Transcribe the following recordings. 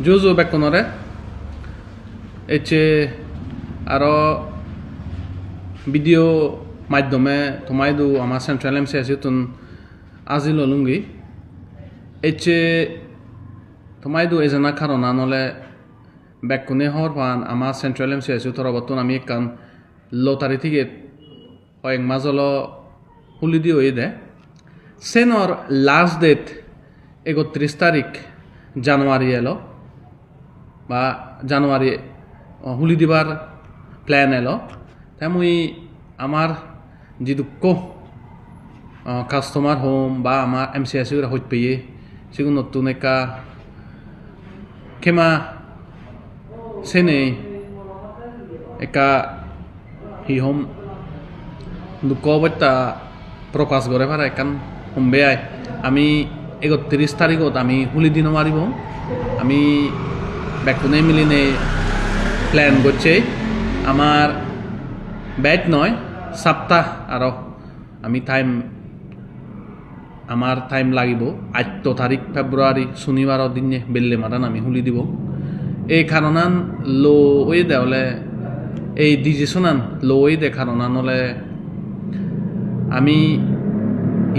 জুজু বেকনরে এচে আরো ভিডিও মাধ্যমে তোমাইদু আমার সেন্ট্রাল এমসিএসি তুন আজিল লুঙ্গি এচে তোমাইদু এজনা কারণ নলে বেকুনে হর পান আমার সেন্ট্রাল এমসিএসি তরবতন আমি কান লটারি থেকে কয়েক মাস হলো হুলি দিয়ে হয়ে দেয় সেনর লাস্ট ডেট 31 তারিখ জানুয়ারি এলো বা জানুয়ারি হুলি দিবার প্ল্যান এলো তাই মুই আমার যে দুঃখ কাস্টমার হোম বা আমার এমসিএসি হইত পেয়ে সেগুলো নতুন একা খেমা সেনে একা হি হোম দুঃখ অবত্যা প্রকাশ করে পারা একান হোম বেয়াই আমি 31 তারিখত আমি হুলি দিন মারিব আমি বেকুনে মিলিনে প্ল্যান করছে আমার ব্যাট নয় সপ্তাহ আরো আমি আমার টাইম লাগিব 8 তারিখ ফেব্রুয়ারি শনিবার দিনে বেললে মারান আমি হুলি দিব এই কারণান লো ওই দেওলে এই ডিজিশনান লো ওই দে কারণান হলে আমি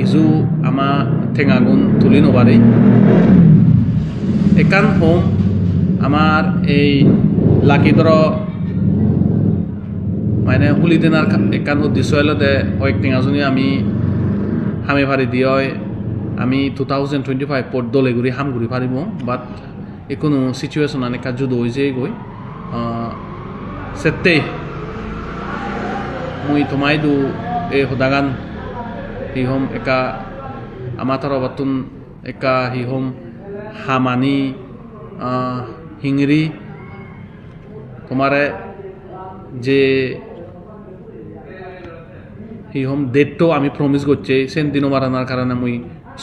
ইজু আমা ঠেঙাগুন তুলি নবারি একান হোম আমার এই লাকিদর মানে হুলি দিনার একান উদ্দেশ্য হলো দে কয়েক টেঙাজনী আমি হামে ফারি দিয়ে আমি 2025 পর দলে ঘুরি হাম ঘুরি ফারিব বাট কোনো সিচুয়েশন এনেকা যুদ্ধ হয়েছে গই সেতে মুই তোমাইদু এই সদাগান হি হোম একা আমার তরবাতুন একা হি হোম হামানি হিংরি তোমারে যে হি হোম ডেটটো আমি প্রমিস করছে সেন দিনও বাড়ানোর কারণে মুই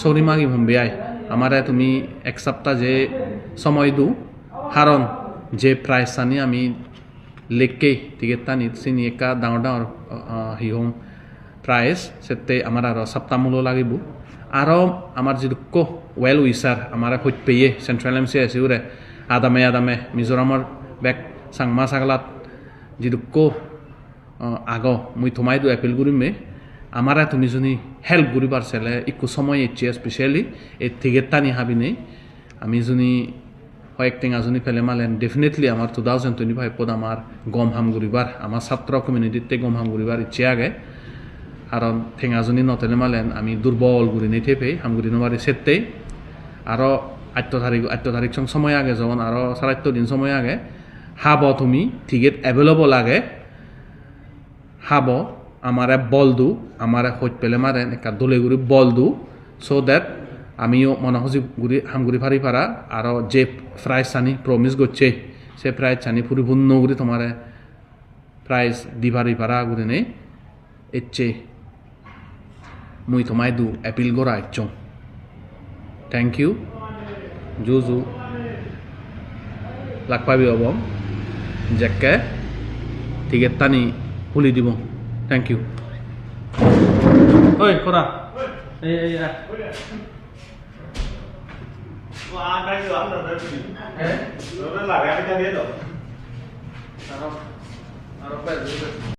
সরি মাগি হোম বেয়াই আমারে তুমি এক সপ্তাহ যে সময় দু কারণ যে প্রাইস আনি আমি লেখকে টিকেট টানি চিনি একা ডাঙর ডাঙর হি হোম প্রাইস সেতে আমার আর সপ্তাহ মূল্য লাগিব আরও আমার যে দুঃখ ওয়েল উইসার আমার হইত পেয়ে সেন্ট্রাল এমসিএসি উরে আদামে মিজোরামর বেক সাংমা সাগলাত যে দুঃখ আগ মুই থমাইদু এপিল করিমে আমার তুমি যদি হেল্প করিবার চাইলে একটু সময় ইচ্ছে স্পেশালি এই টিকেট টানি হাবি নেই আমি যদি কয়েক টেঙাজনী ফেলে মালেন ডেফিনেটলি আমার 2025 পদ আমার গম হাম করিবার আমার ছাত্র কমিউনিটিতে গম হাম করিবার ইচ্ছে আগে কারণ ঠেঙাজনী নতেলে মালেন আমি দুর্বল গুড়ি নেই থেপে হামগুড়ি নবারি সেতেই আরও 8 তারিখ সময় আগে যখন আরও 7 দিন সময় আগে হাব তুমি টিকেট অ্যাভেলেবল আগে হাব আমারে বল দু আমারে হইত পেলে মারেন একা দলে গুড়ি বল দু সো দ্যাট আমিও মনহজি গুড়ি হামগুড়ি ফারি পারা আরও যে প্রাইজ চানি প্রমিস করছে সে প্রাইজ চানি পরিপূর্ণ গুড়ি তোমারে প্রাইজ দিবারি পারা গুড়ি নেই এচ্ছে মুই তোমায় দু অ্যাপিল করা ইচ্ছং থ্যাংক ইউ জুজু লাগ পাবি হব জেকে টিকেট টানি খুলি দিব থ্যাংক ইউ ওই করা এই আরো